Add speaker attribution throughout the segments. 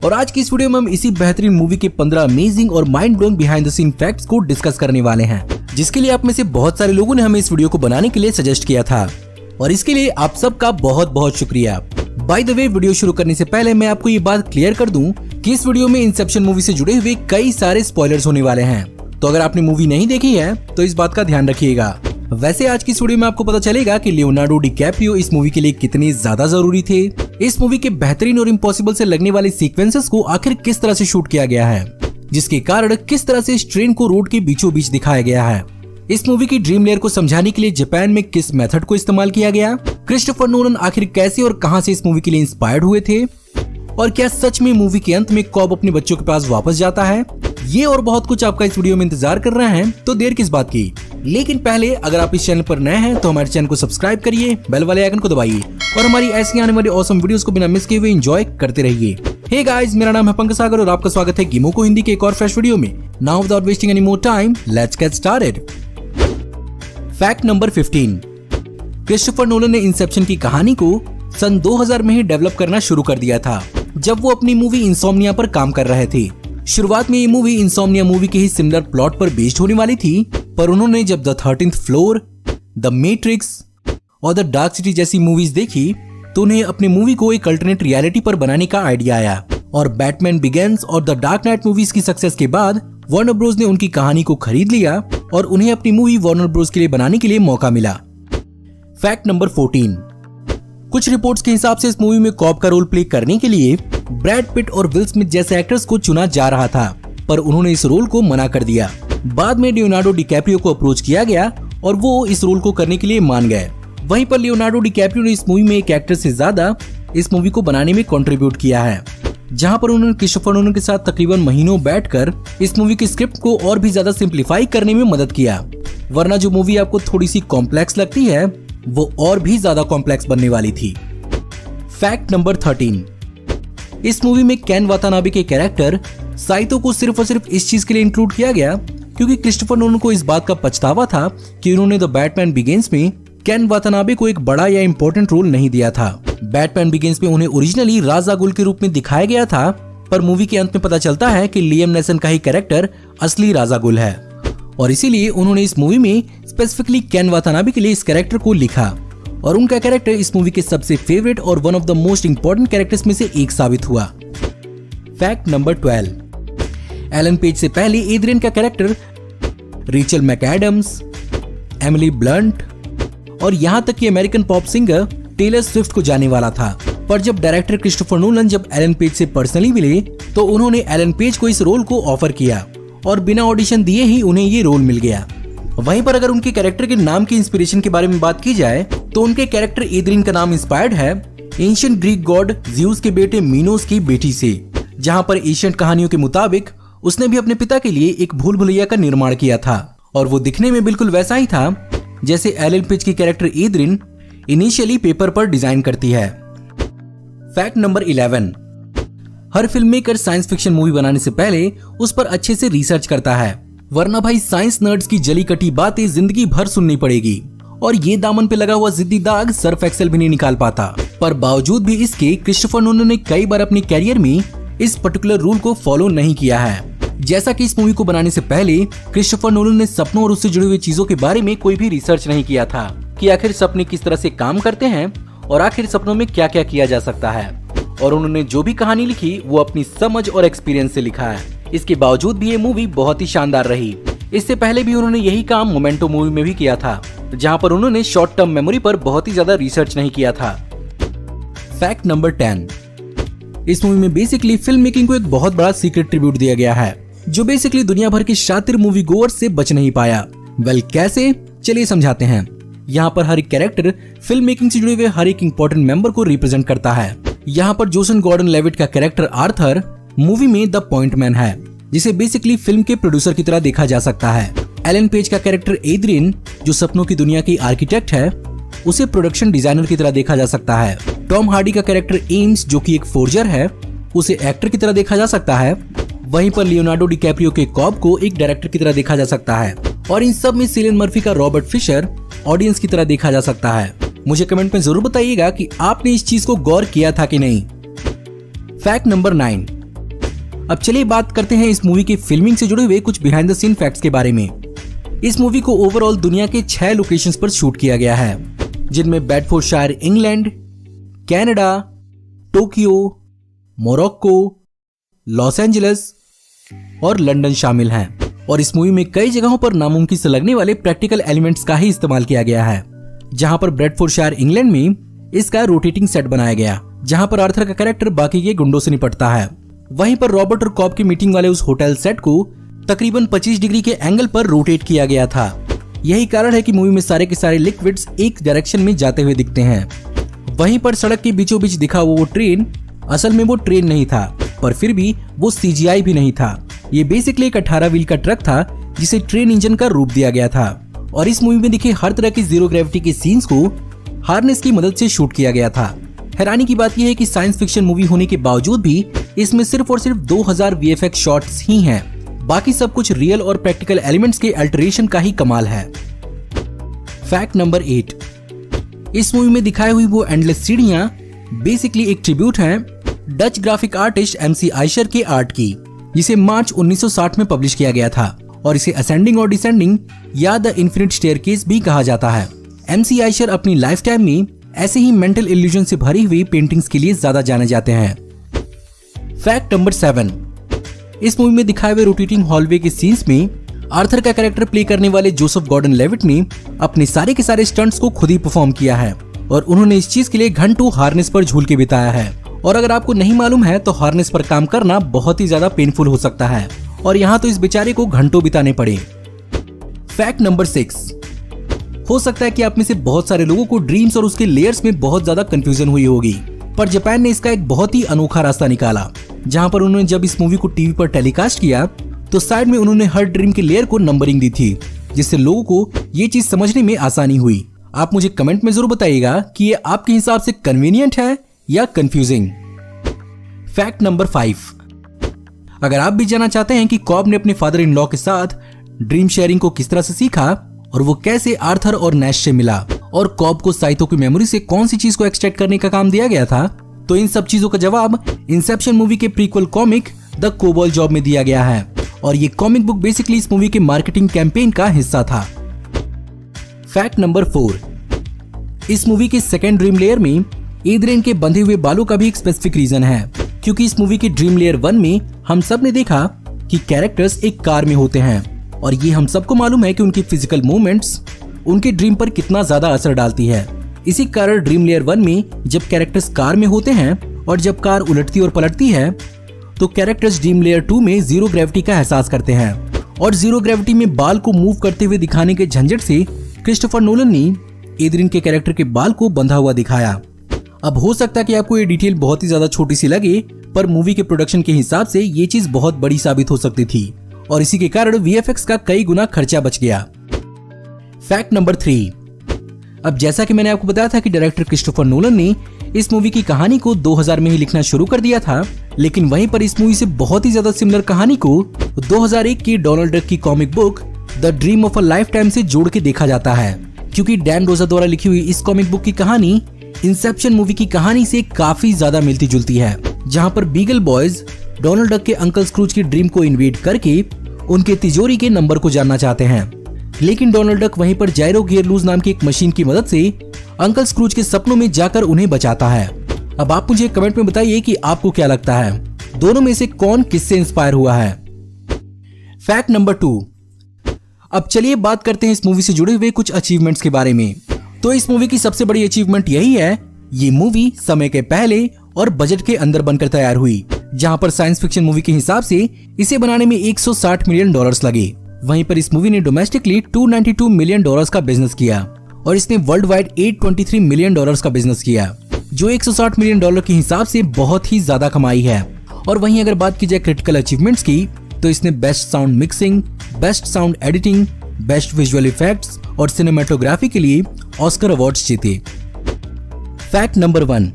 Speaker 1: और आज की इस वीडियो में हम इसी बेहतरीन मूवी के 15 अमेजिंग और mind blowing behind the scene facts को डिस्कस करने वाले हैं, जिसके लिए आप में से बहुत सारे लोगों ने हमें इस वीडियो को बनाने के लिए सजेस्ट किया था और इसके लिए आप सबका बहुत बहुत शुक्रिया। बाय द वे, वीडियो शुरू करने से पहले मैं आपको ये बात क्लियर कर दूं कि इस वीडियो में इंसेप्शन मूवी से जुड़े हुए कई सारे स्पॉयलर्स होने वाले हैं, तो अगर आपने मूवी नहीं देखी है तो इस बात का ध्यान रखिएगा। वैसे आज की इस वीडियो में आपको पता चलेगा कि लियोनार्डो डिकैप्रियो इस मूवी के लिए कितने ज्यादा जरूरी थे, इस मूवी के बेहतरीन और इम्पॉसिबल से लगने वाले सीक्वेंसेस को आखिर किस तरह से शूट किया गया है, जिसके कारण किस तरह से इस ट्रेन को रोड के बीचों बीच दिखाया गया है, इस मूवी की ड्रीम लेयर को समझाने के लिए जापान में किस मेथड को इस्तेमाल किया गया, क्रिस्टोफर नोलन आखिर कैसे और कहां से इस मूवी के लिए इंस्पायर्ड हुए थे, और क्या सच में मूवी के अंत में कॉब अपने बच्चों के पास वापस जाता है। ये और बहुत कुछ आपका इस वीडियो में इंतजार कर रहे हैं, तो देर किस बात की। लेकिन पहले अगर आप इस चैनल पर नए हैं तो हमारे चैनल को सब्सक्राइब करिए, बेल वाले आइकन को दबाइए और हमारी ऐसी आने वाली ऑसम वीडियोस को बिना मिस किए हुए एंजॉय करते रहिए। हे गाइस, मेरा नाम है पंकज सागर और आपका स्वागत है गेमों को हिंदी के एक और फ्रेश वीडियो में। Now without wasting any more time, let's get started. Fact number 15। Christopher Nolan ने इंसेप्शन की कहानी को सन 2000 में ही डेवलप करना शुरू कर दिया था, जब वो अपनी मूवी इंसोम्निया पर काम कर रहे थे। शुरुआत में ये मूवी इंसोम्निया मूवी के ही सिमिलर प्लॉट पर बेस्ड होने वाली थी, पर उन्होंने जब the 13th floor, the matrix और द डार्क सिटी जैसी मूवीज देखी तो उन्हें अपनी मूवी को एक अल्टरनेट रियलिटी पर बनाने का आइडिया आया, और बैटमैन बिगिंस और द डार्क नाइट मूवीज की सक्सेस के बाद वार्नर ब्रोस ने उनकी कहानी को खरीद लिया और उन्हें अपनी मूवी वार्नर ब्रोस के लिए बनाने के लिए मौका मिला। Fact number 14। कुछ रिपोर्ट्स के हिसाब से इस मूवी में कॉब का रोल प्ले करने के लिए ब्रैड पिट और विल स्मिथ जैसे एक्टर्स को चुना जा रहा था, पर उन्होंने इस रोल को मना कर दिया। बाद में लियोनार्डो डिकैप्रियो को अप्रोच किया गया और वो इस रोल को करने के लिए मान गए। वहीं पर लियोनार्डो डिकैप्रियो ने इस मूवी में एक एक्टर से ज्यादा इस मूवी को बनाने में कंट्रीब्यूट किया है, जहां पर उन्होंने क्रिस्टोफर नोलन के साथ तकरीबन महीनों बैठकर इस मूवी की स्क्रिप्ट को और भी ज्यादा सिंप्लीफाई करने में मदद किया, वरना जो मूवी आपको थोड़ी सी कॉम्प्लेक्स लगती है वो और भी ज्यादा कॉम्प्लेक्स बनने वाली थी। Fact number 13। इस मूवी में केन वातानाबे के कैरेक्टर साइतो को सिर्फ और सिर्फ इस चीज के लिए इंक्लूड किया गया क्योंकि क्रिस्टोफर नोलन को इस बात का पछतावा था कि उन्होंने द बैटमैन बिगिंस में केन वातानाबे को एक बड़ा या इंपॉर्टेंट रोल नहीं दिया था। बैटमैन बिगिंस में उन्हें ओरिजिनली राज अल गुल के रूप में दिखाया गया था, पर मूवी के अंत में पता चलता है कि लियम नेसन का ही कैरेक्टर असली राज अल गुल है, और इसीलिए उन्होंने इस मूवी में स्पेसिफिकली केन वातानाबे के लिए इस कैरेक्टर को लिखा, और उनका कैरेक्टर इस मूवी के सबसे फेवरेट और one of the most important characters में से एक साबित हुआ। Fact number 12। एलन पेज से पहले एड्रियन का character Rachel McAdams, Emily Blunt और यहाँ तक कि American pop singer Taylor Swift को जाने वाला था, पर जब डायरेक्टर क्रिस्टोफर नोलन जब एलन पेज से पर्सनली मिले तो उन्होंने एलन पेज को इस रोल को ऑफर किया और बिना ऑडिशन दिए ही उन्हें ये रोल मिल गया। वहीं पर अगर उनके कैरेक्टर के नाम की इंस्पिरेशन के बारे में बात की जाए तो उनके कैरेक्टर एड्रियन का नाम इंस्पायर्ड है एंशिएंट ग्रीक गॉड ज़्यूस के बेटे मीनोस की बेटी से, जहां पर एशियंट कहानियों के मुताबिक उसने भी अपने पिता के लिए एक भूल भुलैया का निर्माण किया था, और वो दिखने में बिल्कुल वैसा ही था जैसे एलन पेज की कैरेक्टर एड्रियन इनिशियली पेपर पर डिजाइन करती है। Fact number 11। हर film maker science fiction movie बनाने से पहले उस पर अच्छे से रिसर्च करता है, वरना भाई साइंस नर्ड्स की जली कटी बातें जिंदगी भर सुननी पड़ेगी, और ये दामन पे लगा हुआ जिद्दी दाग सर्फ एक्सेल भी नहीं निकाल पाता। पर बावजूद भी इसके क्रिस्टोफर नोलन ने कई बार अपने कैरियर में इस पर्टिकुलर रूल को फॉलो नहीं किया है। जैसा कि इस मूवी को बनाने से पहले क्रिस्टोफर नोलन ने सपनों और उससे जुड़ी हुई चीजों के बारे में कोई भी रिसर्च नहीं किया था कि आखिर सपने किस तरह से काम करते हैं और आखिर सपनों में क्या क्या किया जा सकता है, और उन्होंने जो भी कहानी लिखी वो अपनी समझ और एक्सपीरियंस से लिखा है। इसके बावजूद भी ये मूवी बहुत ही शानदार रही। इससे पहले भी उन्होंने यही काम मोमेंटो मूवी में भी किया था, जहां पर उन्होंने शॉर्ट टर्म मेमोरी पर बहुत ही ज्यादा रिसर्च नहीं किया था। Fact number 10। इस मूवी में बेसिकली फिल्म मेकिंग को एक बहुत बड़ा सीक्रेट ट्रिब्यूट दिया गया है, जो बेसिकली दुनिया भर के शातिर मूवी गोअर्स से बच नहीं पाया। वेल कैसे, चलिए समझाते हैं। यहाँ पर हर एक कैरेक्टर फिल्म मेकिंग से जुड़े हुए हर एक इंपॉर्टेंट मेंबर को रिप्रेजेंट करता है। यहाँ पर जोसेफ गॉर्डन लेविट का कैरेक्टर आर्थर मूवी में द पॉइंट मैन है, जिसे बेसिकली फिल्म के प्रोड्यूसर की तरह देखा जा सकता है। एलन पेज का कैरेक्टर एड्रियन जो सपनों की दुनिया की आर्किटेक्ट है, उसे प्रोडक्शन डिजाइनर की तरह देखा जा सकता है। टॉम हार्डी का कैरेक्टर एम्स जो कि एक फोर्जर है, उसे एक्टर की तरह देखा जा सकता है। वहीं पर लियोनार्डो डिकैप्रियो के कॉब को एक डायरेक्टर की तरह देखा जा सकता है, और इन सब में सिलियन मर्फी का रॉबर्ट फिशर ऑडियंस की तरह देखा जा सकता है। मुझे कमेंट में जरूर बताइएगा कि आपने इस चीज को गौर किया था कि नहीं। Fact number 9। अब चलिए बात करते हैं इस मूवी के फिल्मिंग से जुड़े हुए कुछ बिहाइंड द सीन फैक्ट्स के बारे में। इस मूवी को ओवरऑल दुनिया के 6 लोकेशंस पर शूट किया गया है, जिनमें Bedfordshire England, Canada, Tokyo, Morocco, Los Angeles और लंदन शामिल हैं। और इस मूवी में कई जगहों पर नामुमकिन से लगने वाले प्रैक्टिकल एलिमेंट्स का ही इस्तेमाल किया गया है। जहां पर बेडफोर्डशायर इंग्लैंड में इसका रोटेटिंग सेट बनाया गया, जहां पर आर्थर का कैरेक्टर बाकी के गुंडों से निपटता है। वहीं पर रॉबर्ट और कॉब की मीटिंग वाले उस होटल सेट को तकरीबन 25 डिग्री के एंगल पर रोटेट किया गया था। यही कारण है कि मूवी में सारे के सारे लिक्विड्स एक डायरेक्शन में जाते हुए दिखते हैं। वहीं पर सड़क के बीचों बीच दिखा वो ट्रेन असल में वो ट्रेन नहीं था, पर फिर भी वो CGI भी नहीं था। ये बेसिकली एक 18 व्हील का ट्रक था जिसे ट्रेन इंजन का रूप दिया गया था। और इस मूवी में दिखे हर तरह की जीरो ग्रेविटी के सीन्स को हार्नेस की मदद से शूट किया गया था। हैरानी की बात यह है कि साइंस फिक्शन मूवी होने के बावजूद भी इसमें सिर्फ और सिर्फ 2000 VFX शॉट्स ही हैं। बाकी सब कुछ रियल और प्रैक्टिकल एलिमेंट्स के अल्टरेशन का ही कमाल है। फैक्ट नंबर 8, इस मूवी में दिखाई हुई वो एंडलेस सीढ़ियां बेसिकली एक ट्रिब्यूट है Dutch graphic artist MC Eicher के आर्ट की, जिसे मार्च 1960 में पब्लिश किया गया था। और इसे असेंडिंग और डिसेंडिंग या द इन्फिनिट स्टेयरकेस भी कहा जाता है। MC आइशर अपनी लाइफ टाइम में ऐसे ही मेंटल इल्यूजन से भरी हुई पेंटिंग्स के लिए ज्यादा जाने जाते हैं। फैक्ट नंबर 7, इस मूवी में दिखाए हुए रोटेटिंग हॉलवे के सीन्स में आर्थर का कैरेक्टर प्ले करने वाले जोसेफ गॉर्डन लेविट ने अपने सारे के सारे स्टंट्स को खुद ही परफॉर्म किया है और उन्होंने इस चीज के लिए घंटों हार्नेस पर झूल के बिताया है। और अगर आपको नहीं मालूम है तो हार्नेस पर काम करना बहुत ही ज्यादा पेनफुल हो सकता है और यहाँ तो इस बेचारे को घंटों बिताने पड़े। फैक्ट नंबर 6, हो सकता है कि आप में से बहुत सारे लोगों को ड्रीम्स और उसके लेयर्स में बहुत ज्यादा कंफ्यूजन हुई होगी, पर जापान ने इसका एक बहुत ही अनोखा रास्ता निकाला, जहां पर उन्होंने जब इस मूवी को टीवी पर टेलीकास्ट किया तो साइड में उन्होंने हर ड्रीम के लेयर को नंबरिंग दी थी, जिससे लोगों को ये चीज समझने में आसानी हुई। आप मुझे कमेंट में जरूर बताइएगा कि ये आपके हिसाब से कन्वीनियंट है या कंफ्यूजिंग। फैक्ट नंबर 5, अगर आप भी जानना चाहते हैं कि कॉब ने अपने फादर इन लॉ के साथ ड्रीम शेयरिंग को किस तरह से सीखा और वो कैसे आर्थर और नैश से मिला और कॉब को साइतो की मेमोरी से कौन सी चीज को एक्सट्रैक्ट करने का काम दिया गया था, तो इन सब चीजों का जवाब इंसेप्शन मूवी के prequel comic the COBOL job में दिया गया है। और ये कॉमिक बुक बेसिकली इस मूवी के मार्केटिंग कैंपेन का हिस्सा था। फैक्ट नंबर 4, इस मूवी के सेकेंड ड्रीम लेयर में एड्रियन के बंधे हुए बालों का भी एक स्पेसिफिक रीजन है, क्योंकि इस मूवी के ड्रीम लेयर 1 में हम सब ने देखा कि कैरेक्टर्स एक कार में होते हैं और ये हम सबको मालूम है कि उनकी फिजिकल मूवमेंट्स उनके ड्रीम पर कितना ज्यादा असर डालती है। इसी कारण ड्रीम लेयर 1 में जब कैरेक्टर्स कार में होते हैं और जब कार उलटती और पलटती है तो कैरेक्टर्स ड्रीम लेयर 2 में जीरो ग्रेविटी का एहसास करते हैं और जीरो ग्रेविटी में बाल को मूव करते हुए दिखाने के झंझट से क्रिस्टोफर नोलन ने एड्रियन के कैरेक्टर के बाल को बंधा हुआ दिखाया। अब हो सकता है कि आपको ये डिटेल बहुत ही ज्यादा छोटी सी लगे, पर मूवी के प्रोडक्शन के हिसाब से ये चीज बहुत बड़ी साबित हो सकती थी और इसी के कारण VFX का कई गुना खर्चा बच गया। फैक्ट नंबर 3, अब जैसा कि मैंने आपको बताया था कि डायरेक्टर क्रिस्टोफर नोलन ने इस मूवी की कहानी को 2000 में ही लिखना शुरू कर दिया था, लेकिन वहीं पर इस मूवी से बहुत ही ज्यादा सिमिलर कहानी को 2001 की डोनाल्ड डक की comic book the dream of a life time से जोड़ के देखा जाता है, क्योंकि डैन रोजा द्वारा लिखी हुई इस कॉमिक बुक की कहानी इंसेप्शन मूवी की कहानी से काफी ज्यादा मिलती जुलती है, जहां पर बीगल बॉयज डोनाल्ड डक के अंकल स्क्रूज की ड्रीम को इन्वेड करके उनके तिजोरी के नंबर को जानना चाहते हैं, लेकिन डोनाल्ड डक वहीं पर जायरो गियर लूज नाम की एक मशीन की मदद से अंकल स्क्रूज के सपनों में जाकर उन्हें बचाता है। अब आप मुझे कमेंट में बताइए कि आपको क्या लगता है, दोनों में से कौन किससे इंस्पायर हुआ है। फैक्ट नंबर 2, अब चलिए बात करते हैं इस मूवी से जुड़े हुए कुछ अचीवमेंट्स के बारे में। तो इस मूवी की सबसे बड़ी अचीवमेंट यही है, ये मूवी समय के पहले और बजट के अंदर बनकर तैयार हुई, जहां पर साइंस फिक्शन मूवी के हिसाब से इसे बनाने में $160 मिलियन लगे। वहीं पर इस मूवी ने डोमेस्टिकली $292 मिलियन का बिजनेस किया और इसने वर्ल्ड वाइड $823 मिलियन का बिजनेस किया, जो $160 मिलियन के हिसाब से बहुत ही ज्यादा कमाई है। और वहीं अगर बात की जाए क्रिटिकल अचीवमेंट्स की, तो इसने best sound mixing, best sound editing, best visual effects और सिनेमेटोग्राफी के लिए ऑस्कर अवार्ड्स जीते। फैक्ट नंबर 1,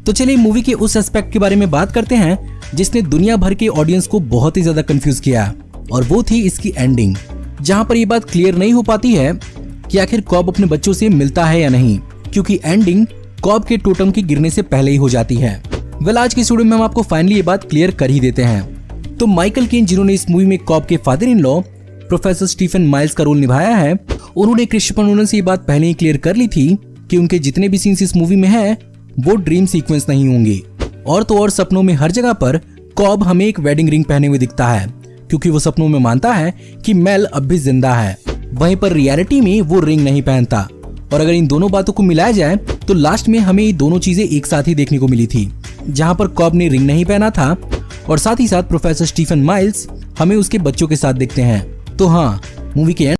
Speaker 1: तो चलिए मूवी के उस एस्पेक्ट के बारे में बात करते हैं जिसने दुनिया भर के ऑडियंस को बहुत ही ज्यादा कंफ्यूज किया, और वो थी इसकी एंडिंग, जहां पर ये बात क्लियर नहीं हो पाती है कि आखिर कॉब अपने बच्चों से मिलता है या नहीं, क्योंकि एंडिंग कॉब के टोटम के गिरने से पहले ही हो जाती है। वेल आज की इस वीडियो में हम आपको फाइनली ये बात क्लियर कर ही देते हैं। तो माइकल केन जिन्होंने इस मूवी में कॉब के father in law professor Stephen Miles का रोल निभाया है, उन्होंने क्रिस्टोफर नोलन से ये बात पहले ही क्लियर कर ली थी कि उनके जितने भी सीन्स इस मूवी में हैं वो ड्रीम सीक्वेंस नहीं होंगे। और तो और सपनों में हर जगह पर कॉब हमें एक वेडिंग रिंग पहने हुए दिखता है, क्योंकि वो सपनों में मानता है कि मेल अब भी जिंदा है। वहीं पर रियलिटी में वो रिंग नहीं पहनता। और अगर इन दोनों बातों को मिलाया जाए तो लास्ट में हमें ये दोनों चीजें एक साथ ही देखने को मिली थी, जहां पर कॉब ने रिंग नहीं पहना था और साथ ही साथ प्रोफेसर स्टीफन माइल्स हमें उसके बच्चों के साथ दिखते हैं। तो हाँ, मूवी के